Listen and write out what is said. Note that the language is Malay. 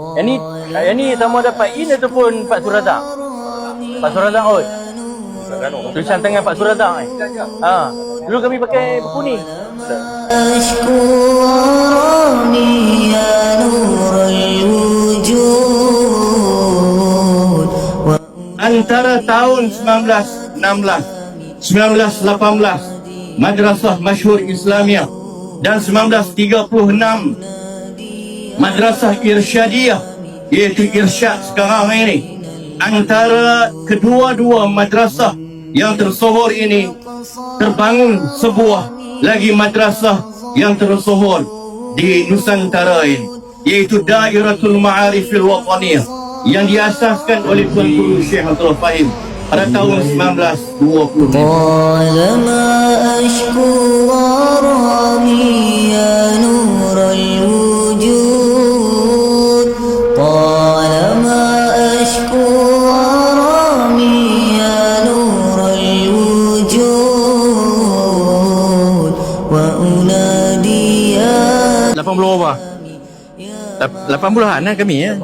Yang ni sama ada Pak In ataupun Pak Suradang? Pak Suradang oi. Tulisan tangan Pak Suradang dulu kami pakai buku ni. Antara tahun 1916 1918 Madrasah Masyhur Islamiyah dan 1936 Madrasah Irsyadiyah, iaitu Irsyad sekarang ini. Antara kedua-dua madrasah yang tersohor ini terbangun sebuah lagi madrasah yang tersohor di Nusantara ini, iaitu Dairatul Ma'arifil Wataniyah yang diasaskan oleh Tuan Guru Syekh Abdullah Fahim pada tahun 1920. Berapa? 80-an kami ya.